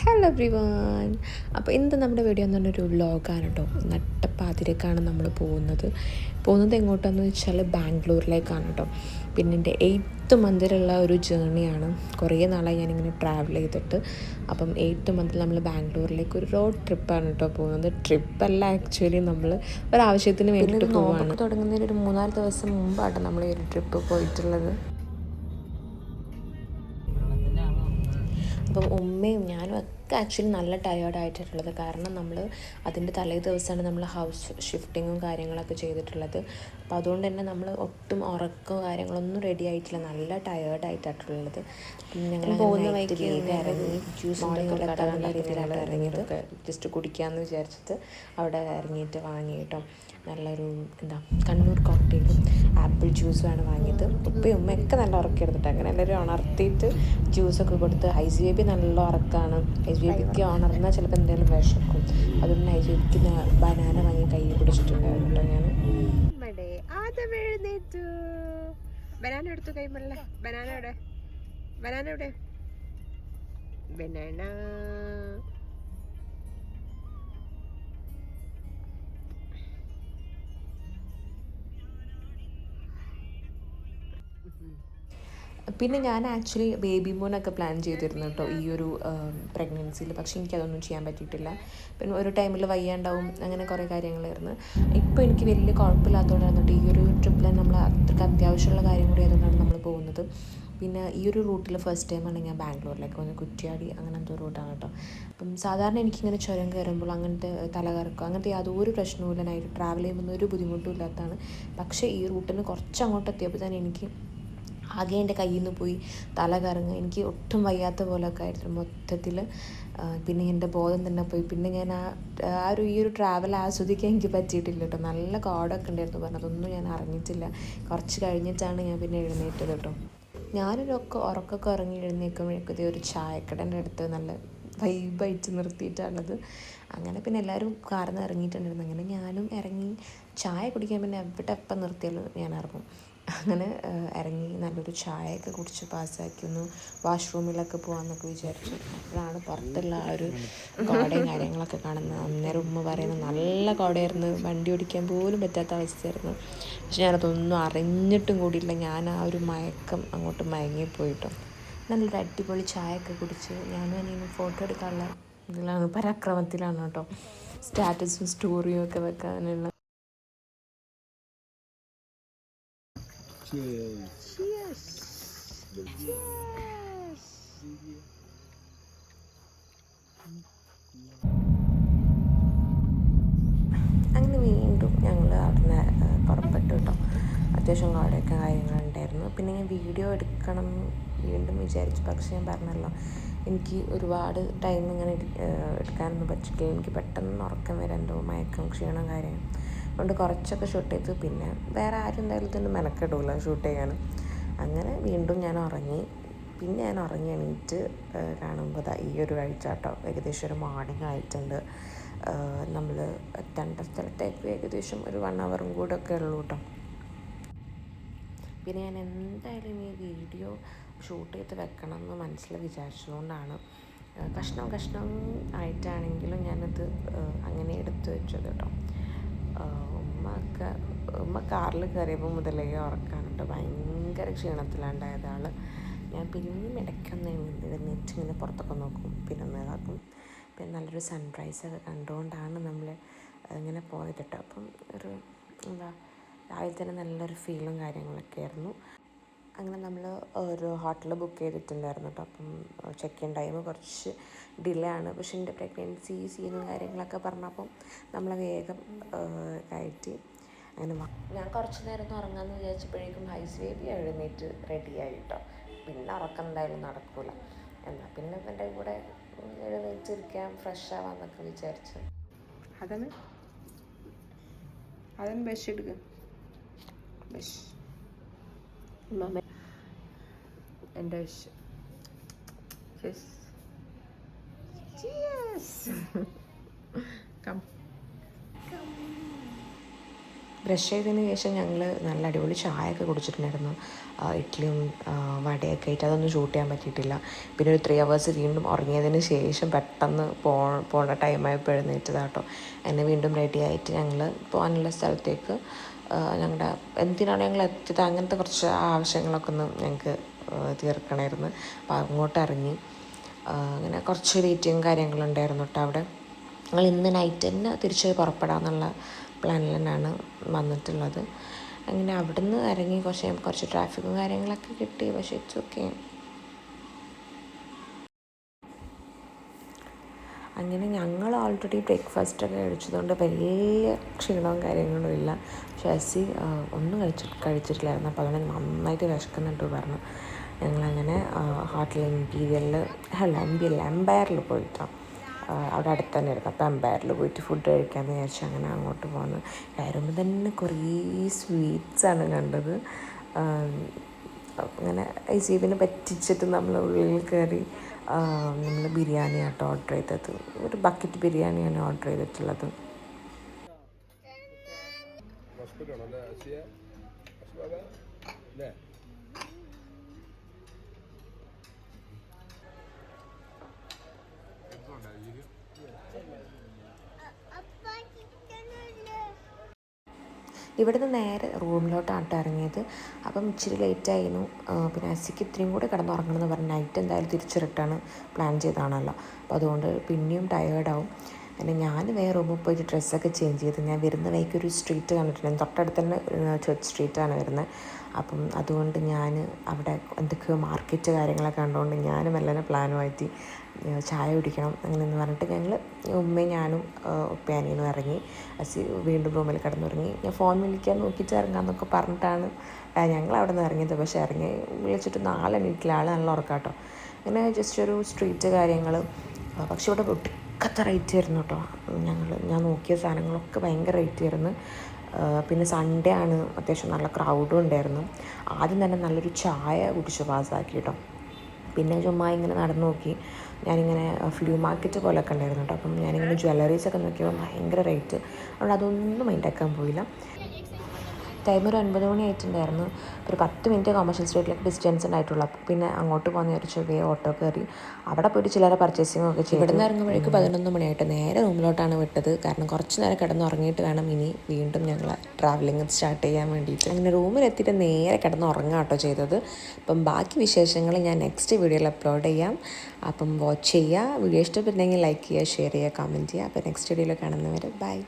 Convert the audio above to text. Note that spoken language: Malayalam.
Hello every one. അപ്പോൾ ഇന്നത്തെ നമ്മുടെ വീഡിയോ എന്ന് പറഞ്ഞൊരു വ്ലോഗാണ് കേട്ടോ. നട്ടപ്പാതിരക്കാണ് നമ്മൾ പോകുന്നത് എങ്ങോട്ടാണെന്ന് വെച്ചാൽ ബാംഗ്ലൂരിലേക്കാണ് കേട്ടോ. പിന്നെ എൻ്റെ 8th മന്തിലുള്ള ഒരു ജേർണിയാണ്. കുറേ നാളായി ഞാനിങ്ങനെ ട്രാവൽ ചെയ്തിട്ട്. അപ്പം 8th മന്തിൽ നമ്മൾ ബാംഗ്ലൂരിലേക്ക് ഒരു റോഡ് ട്രിപ്പാണ് കേട്ടോ പോകുന്നത്. ട്രിപ്പല്ല, ആക്ച്വലി നമ്മൾ ഒരാവശ്യത്തിന് വേണ്ടിയിട്ട് പോവാണ്. തുടങ്ങുന്നതിന് ഒരു 3-4 ദിവസം മുമ്പാണ് നമ്മൾ ഈ ഒരു ട്രിപ്പ് പോയിട്ടുള്ളത്. അപ്പം ഉമ്മയും ഞാനും ഒക്കെ ആക്ച്വലി നല്ല ടയേർഡായിട്ടുള്ളത്. കാരണം നമ്മൾ അതിൻ്റെ തലേ ദിവസമാണ് നമ്മൾ ഹൗസ് ഷിഫ്റ്റിങ്ങും കാര്യങ്ങളൊക്കെ ചെയ്തിട്ടുള്ളത്. അപ്പോൾ അതുകൊണ്ട് തന്നെ നമ്മൾ ഒട്ടും ഉറക്കമോ കാര്യങ്ങളൊന്നും റെഡി ആയിട്ടില്ല, നല്ല ടയേർഡായിട്ടായിട്ടുള്ളത്. ഞങ്ങൾ പോകുന്ന വഴിക്ക് ഇറങ്ങി ജ്യൂസിൻ്റെ കട രീതിയിലാണ് ഇറങ്ങിയത്. ജസ്റ്റ് കുടിക്കാമെന്ന് വിചാരിച്ചിട്ട് അവിടെ ഇറങ്ങിയിട്ട് വാങ്ങി കേട്ടോ. നല്ലൊരു കണ്ണൂർ കോക്ടെയിലും ആപ്പിൾ ജ്യൂസുമാണ് വാങ്ങിയത്. ഉപ്പയും ഉമ്മയൊക്കെ നല്ല ഉറക്കിയെടുത്തിട്ട് അങ്ങനെ എല്ലാവരും ഉണർത്തിയിട്ട് ജ്യൂസൊക്കെ കൊടുത്ത്. ഐസ് ബേബി നല്ല ഉറക്കമാണ്. ഐസ് ബേബിക്ക് ഉണർന്നാൽ ചിലപ്പോൾ എന്തെങ്കിലും വിശക്കും. അതുകൊണ്ട് ഐസ് ബേബിക്ക് ബനാന വാങ്ങി കൈ പിടിച്ചിട്ടുണ്ടായിരുന്നു കേട്ടോ ഞാൻ. ബനാന എടുത്തു കൈമല്ല. ബനാന എവിടെ? ബനാന എവിടെ? ബനാന പിന്നെ ഞാൻ ആക്ച്വലി ബേബി മൂണൊക്കെ പ്ലാൻ ചെയ്തിരുന്നു കേട്ടോ ഈ ഒരു പ്രഗ്നൻസിയിൽ. പക്ഷേ എനിക്കതൊന്നും ചെയ്യാൻ പറ്റിയിട്ടില്ല. പിന്നെ ഒരു ടൈമിൽ വയ്യാണ്ടാവും, അങ്ങനെ കുറേ കാര്യങ്ങളായിരുന്നു. ഇപ്പോൾ എനിക്ക് വലിയ കുഴപ്പമില്ലാത്തതുകൊണ്ടായിരുന്നു ഈ ഒരു ട്രിപ്പിൽ നമ്മൾ അത്രയ്ക്ക് അത്യാവശ്യമുള്ള കാര്യം കൂടി ആയതുകൊണ്ടാണ് നമ്മൾ പോകുന്നത്. പിന്നെ ഈ ഒരു റൂട്ടിൽ ഫസ്റ്റ് ടൈമാണ് ഞാൻ ബാംഗ്ലൂരിലേക്ക് വന്നത്. കുറ്റ്യാടി അങ്ങനത്തെ ഒരു റൂട്ടാണ് കേട്ടോ. അപ്പം സാധാരണ എനിക്കിങ്ങനെ ചുരം കയറുമ്പോൾ അങ്ങനത്തെ തലകറക്കം അങ്ങനത്തെ യാതൊരു പ്രശ്നവുമില്ല. നൈറ്റ് ട്രാവൽ ചെയ്യുമ്പോൾ ഒരു ബുദ്ധിമുട്ടും ഇല്ലാത്തതാണ്. പക്ഷേ ഈ റൂട്ടിന് കുറച്ച് അങ്ങോട്ട് എത്തിയപ്പോൾ തന്നെ എനിക്ക് ആകെ എൻ്റെ കയ്യിൽ നിന്ന് പോയി, തല കറങ്ങുക, എനിക്ക് ഒട്ടും വയ്യാത്ത പോലൊക്കെ ആയിരുന്നു മൊത്തത്തിൽ. പിന്നെ എൻ്റെ ബോധം തന്നെ പോയി. പിന്നെ ഞാൻ ഈ ഒരു ട്രാവൽ ആസ്വദിക്കാൻ എനിക്ക് പറ്റിയിട്ടില്ല കേട്ടോ. നല്ല കാടൊക്കെ ഉണ്ടായിരുന്നു പറഞ്ഞു, അതൊന്നും ഞാൻ അറിഞ്ഞിട്ടില്ല. കുറച്ച് കഴിഞ്ഞിട്ടാണ് ഞാൻ പിന്നെ എഴുന്നേറ്റത് കേട്ടോ. ഉറക്കമൊക്കെ ഇറങ്ങി എഴുന്നേൽക്കുമ്പോഴേക്കതേ ഒരു ചായക്കടേൻ്റെ അടുത്ത് നല്ല വൈബായിട്ട് നിർത്തിയിട്ടാണത്. അങ്ങനെ പിന്നെ എല്ലാവരും കാറിൽ നിന്ന് ഇറങ്ങിയിട്ടുണ്ടായിരുന്നു. അങ്ങനെ ഞാനും ഇറങ്ങി ചായ കുടിക്കാൻ. പിന്നെ എപ്പം നിർത്തിയാലും ഞാൻ ഇറങ്ങും. അങ്ങനെ ഇറങ്ങി നല്ലൊരു ചായയൊക്കെ കുടിച്ച് പാസ്സാക്കി ഒന്ന് വാഷ്റൂമിലൊക്കെ പോകാമെന്നൊക്കെ വിചാരിച്ചു. അപ്പോഴാണ് പുറത്തുള്ള ആ ഒരു കോടയും കാര്യങ്ങളൊക്കെ കാണുന്നത്. അന്നേരം ഉമ്മ പറയുന്നത് നല്ല കോടയായിരുന്നു, വണ്ടി ഓടിക്കാൻ പോലും പറ്റാത്ത അവസ്ഥയായിരുന്നു. പക്ഷെ ഞാനതൊന്നും അറിഞ്ഞിട്ടും കൂടിയില്ല. ഞാൻ ആ ഒരു മയക്കം അങ്ങോട്ട് മയങ്ങിപ്പോയിട്ടോ. നല്ലൊരു അടിപൊളി ചായയൊക്കെ കുടിച്ച് ഞാനും അനിയനും ഫോട്ടോ എടുക്കാനുള്ള ഇതിലാണ്, പരാക്രമത്തിലാണ് കേട്ടോ. സ്റ്റാറ്റസും സ്റ്റോറിയും ഒക്കെ വെക്കാനുള്ള. അങ്ങനെ വീണ്ടും ഞങ്ങൾ അവിടെ പുറപ്പെട്ടു കേട്ടോ. അത്യാവശ്യം കാടൊക്കെ കാര്യങ്ങളുണ്ടായിരുന്നു. പിന്നെ ഞാൻ വീഡിയോ എടുക്കണം വീണ്ടും വിചാരിച്ചു. പക്ഷേ ഞാൻ പറഞ്ഞല്ലോ, എനിക്ക് ഒരുപാട് ടൈം ഇങ്ങനെ എടുക്കാനൊന്നും പറ്റില്ല. എനിക്ക് പെട്ടെന്ന് ഉറക്കം വരാൻ, എന്തോ മയക്കം, ക്ഷീണം കാര്യങ്ങൾ. അതുകൊണ്ട് കുറച്ചൊക്കെ ഷൂട്ട് ചെയ്തു. പിന്നെ വേറെ ആരും എന്തായാലും ഇതൊന്നും മെനക്കെടില്ല ഷൂട്ട് ചെയ്യാൻ. അങ്ങനെ വീണ്ടും ഞാൻ ഉറങ്ങി. പിന്നെ ഞാൻ ഉറങ്ങി എണീറ്റ് കാണുമ്പോൾ ഈ ഒരു കാഴ്ച കേട്ടോ. ഏകദേശം ഒരു മോർണിംഗ് ആയിട്ടുണ്ട്. നമ്മൾ എത്തേണ്ട സ്ഥലത്തേക്ക് ഏകദേശം ഒരു 1 hour കൂടെ ഒക്കെ ഉള്ളൂ കേട്ടോ. പിന്നെ ഞാൻ എന്തായാലും ഈ വീഡിയോ ഷൂട്ട് ചെയ്ത് വെക്കണം എന്ന് മനസ്സിൽ വിചാരിച്ചതുകൊണ്ടാണ് കഷ്ണം ആയിട്ടാണെങ്കിലും ഞാനത് അങ്ങനെ എടുത്ത് വെച്ചത് കേട്ടോ. ഉമ്മ കാറിൽ കയറിയപ്പോൾ മുതലേ ഉറക്കാണ് കേട്ടോ. ഭയങ്കര ക്ഷീണത്തിലുണ്ടായത് ആൾ. ഞാൻ പിന്നെയും ഇടയ്ക്കൊന്ന് എഴുന്നേറ്റ് ഇങ്ങനെ പുറത്തൊക്കെ നോക്കും, പിന്നെ ഒന്ന് ഇതാക്കും. പിന്നെ നല്ലൊരു സൺറൈസൊക്കെ കണ്ടുകൊണ്ടാണ് നമ്മൾ ഇങ്ങനെ പോയത് കേട്ടോ. അപ്പം രാവിലെ തന്നെ നല്ലൊരു ഫീലും കാര്യങ്ങളൊക്കെ ആയിരുന്നു. അങ്ങനെ നമ്മൾ ഒരു ഹോട്ടൽ ബുക്ക് ചെയ്തിട്ടുണ്ടായിരുന്നു കേട്ടോ. അപ്പം ചെക്ക് ഇൻ ടൈം കുറച്ച് ഡിലേ ആണ്. പക്ഷെ എൻ്റെ പ്രഗ്നൻസി സീനും കാര്യങ്ങളൊക്കെ പറഞ്ഞപ്പം നമ്മൾ വേഗം കയറ്റി. അങ്ങനെ ഞാൻ കുറച്ച് നേരം ഒന്ന് ഉറങ്ങാമെന്ന് വിചാരിച്ചപ്പോഴേക്കും ഐസ് ബേബി എഴുന്നേറ്റ് റെഡിയായി കേട്ടോ. പിന്നെ ഉറക്കം എന്തായാലും നടക്കില്ല. എന്നാൽ പിന്നെ എൻ്റെ കൂടെ എഴുന്നേറ്റിരിക്കാം, ഫ്രഷ് ആവാമെന്നൊക്കെ വിചാരിച്ചു. അതാണ് ബസ് എടുക്കുക. ബസ് എൻ്റെ ബസ്. Cheers. Come. ഫ്രഷ് ചെയ്തതിന് ശേഷം ഞങ്ങൾ നല്ല അടിപൊളി ചായയൊക്കെ കുടിച്ചിട്ടുണ്ടായിരുന്നു. ഇഡ്ഡലിയും വടയൊക്കെ ആയിട്ട് അതൊന്നും ഷൂട്ട് ചെയ്യാൻ പറ്റിയിട്ടില്ല. പിന്നെ ഒരു 3 hours വീണ്ടും ഉറങ്ങിയതിന് ശേഷം പെട്ടെന്ന് പോണ ടൈമായപ്പോൾ എഴുന്നേറ്റതാട്ടോ. എന്നെ വീണ്ടും റെഡി ആയിട്ട് ഞങ്ങൾ പോകാനുള്ള സ്ഥലത്തേക്ക് ഞങ്ങളുടെ എന്തിനാണ് ഞങ്ങൾ എത്തിയത് അങ്ങനത്തെ കുറച്ച് ആവശ്യങ്ങളൊക്കെ ഒന്ന് ഞങ്ങൾക്ക് തീർക്കണമായിരുന്നു. അപ്പോൾ അങ്ങോട്ട് ഇറങ്ങി. അങ്ങനെ കുറച്ച് വെയിറ്റിങ് കാര്യങ്ങളുണ്ടായിരുന്നു കേട്ടോ അവിടെ. ഞങ്ങൾ ഇന്ന് നൈറ്റ് തന്നെ തിരിച്ച് പുറപ്പെടാമെന്നുള്ള പ്ലാനിൽ തന്നെയാണ് വന്നിട്ടുള്ളത്. അങ്ങനെ അവിടെ നിന്ന് ഇറങ്ങി കുറച്ച് ട്രാഫിക്കും കാര്യങ്ങളൊക്കെ കിട്ടി. പക്ഷേ ഇറ്റ്സ് ഓക്കെ. അങ്ങനെ ഞങ്ങൾ ഓൾറെഡി ബ്രേക്ക്ഫാസ്റ്റൊക്കെ കഴിച്ചതുകൊണ്ട് വലിയ ക്ഷീണവും കാര്യങ്ങളും ഇല്ല. പക്ഷേ അസി ഒന്നും കഴിച്ചിട്ടില്ലായിരുന്നു. അപ്പോൾ അതുകൊണ്ട് നന്നായിട്ട് വിശക്കുന്നുണ്ട് പറഞ്ഞു. ഞങ്ങളങ്ങനെ ഹോട്ടൽ എംപയറിൽ പോയിട്ടാണ്. അവിടെ അടുത്ത് തന്നെ ആയിരുന്നു. അപ്പോൾ എംപയറിൽ പോയിട്ട് ഫുഡ് കഴിക്കാമെന്ന് വിചാരിച്ചു അങ്ങനെ അങ്ങോട്ട് പോകുന്നു. കയറുമ്പോൾ തന്നെ കുറേ സ്വീറ്റ്സാണ് കണ്ടത്. അങ്ങനെ ഐസീബിനെ പറ്റിച്ചിട്ട് നമ്മൾ ഉള്ളിൽ കയറി നമ്മൾ ബിരിയാണി ആട്ടോ ഓർഡർ ചെയ്തത്. ഒരു ബക്കറ്റ് ബിരിയാണിയാണ് ഓർഡർ ചെയ്തിട്ടുള്ളത്. ഇവിടുന്ന് നേരെ റൂമിലോട്ടാണ് ഇറങ്ങിയത്. അപ്പം ഇച്ചിരി ലേറ്റായിരുന്നു. പിന്നെ അസിക്ക് ഇത്രയും കൂടെ കിടന്നുറങ്ങണമെന്ന് പറഞ്ഞ് നൈറ്റ് എന്തായാലും തിരിച്ച് റിട്ടേൺ പ്ലാൻ ചെയ്താണല്ലോ. അപ്പോൾ അതുകൊണ്ട് പിന്നെയും ടയേർഡാവും. പിന്നെ ഞാൻ വേറെ റൂമിൽ പോയിട്ട് ഡ്രസ്സൊക്കെ ചേഞ്ച് ചെയ്ത് ഞാൻ വരുന്ന വഴിക്ക് ഒരു സ്ട്രീറ്റ് കണ്ടിട്ടുണ്ട്. തൊട്ടടുത്ത് തന്നെ ചർച്ച് സ്ട്രീറ്റാണ് വരുന്നത്. അപ്പം അതുകൊണ്ട് ഞാൻ അവിടെ എന്തൊക്കെയോ മാർക്കറ്റ് കാര്യങ്ങളൊക്കെ കണ്ടുകൊണ്ട് ഞാനും മെല്ലനെ പ്ലാനുമായിട്ട് ചായ കുടിക്കണം അങ്ങനെ എന്ന് പറഞ്ഞിട്ട് ഞങ്ങൾ ഉമ്മയും ഞാനും ഉപ്പയാനിയനും ഇറങ്ങി. അസി വീണ്ടും റൂമിൽ കിടന്നുറങ്ങി. ഞാൻ ഫോൺ വിളിക്കാൻ നോക്കിയിട്ട് ഇറങ്ങാമെന്നൊക്കെ പറഞ്ഞിട്ടാണ് ഞങ്ങൾ അവിടെ നിന്ന് ഇറങ്ങിയത്. പക്ഷേ ഇറങ്ങി വിളിച്ചിട്ട് 4 മിനിറ്റിൽ ആൾ നല്ല ഉറക്കാട്ടോ. അങ്ങനെ ജസ്റ്റ് ഒരു സ്ട്രീറ്റ് കാര്യങ്ങൾ. പക്ഷെ ഇവിടെ ഒടുക്കത്തെ റേറ്റ് ആയിരുന്നു കേട്ടോ. ഞാൻ നോക്കിയ സാധനങ്ങളൊക്കെ ഭയങ്കര റേറ്റ് ആയിരുന്നു. പിന്നെ സൺഡേ ആണ്, അത്യാവശ്യം നല്ല ക്രൗഡും ഉണ്ടായിരുന്നു. ആദ്യം തന്നെ നല്ലൊരു ചായ കുടിച്ച് പാസ്സാക്കി കേട്ടോ. പിന്നെ ചുമ്മാ ഇങ്ങനെ നടന്നു നോക്കി. ഞാനിങ്ങനെ ഫ്ലൂ മാർക്കറ്റ് പോലെയൊക്കെ ഉണ്ടായിരുന്നു കേട്ടോ. അപ്പം ഞാനിങ്ങനെ ജ്വല്ലറീസൊക്കെ നോക്കിയപ്പോൾ ഭയങ്കര റേറ്റ്. അതുകൊണ്ട് അതൊന്നും മൈൻഡാക്കാൻ പോയില്ല. ടൈം ഒരു 9 മണി ആയിട്ടുണ്ടായിരുന്നു. ഒരു 10 മിനിറ്റ് കൊമേഴ്ഷ്യൽ സ്ട്രീറ്റിലേക്ക് ഡിസ്റ്റൻസ് ഉണ്ടായിട്ടുള്ളൂ. അപ്പോൾ പിന്നെ അങ്ങോട്ട് പോകുന്ന ഒരു ചെറിയ ഓട്ടോ കയറി അവിടെ പോയിട്ട് ചിലരെ പർച്ചേസിങ് ഒക്കെ ചെയ്തു. ഇവിടെ നിന്ന് ഇറങ്ങുമ്പോഴേക്ക് 11 മണിയായിട്ട് നേരെ റൂമിലോട്ടാണ് വിട്ടത്. കാരണം കുറച്ച് നേരം കിടന്നുറങ്ങിയിട്ട് വേണം ഇനി വീണ്ടും ഞങ്ങൾ ട്രാവലിംഗ് സ്റ്റാർട്ട് ചെയ്യാൻ വേണ്ടിയിട്ട്. അങ്ങനെ റൂമിലെത്തിയിട്ട് നേരെ കിടന്നുറങ്ങുക കേട്ടോ ചെയ്തത്. അപ്പം ബാക്കി വിശേഷങ്ങൾ ഞാൻ നെക്സ്റ്റ് വീഡിയോയിൽ അപ്ലോഡ് ചെയ്യാം. അപ്പം വാച്ച് ചെയ്യുക. വീഡിയോ ഇഷ്ടപ്പെട്ടിട്ടുണ്ടെങ്കിൽ ലൈക്ക് ചെയ്യുക, ഷെയർ ചെയ്യുക, കമൻറ്റ് ചെയ്യുക. അപ്പോൾ നെക്സ്റ്റ് വീഡിയോയിൽ കാണുന്നവരെ ബൈ.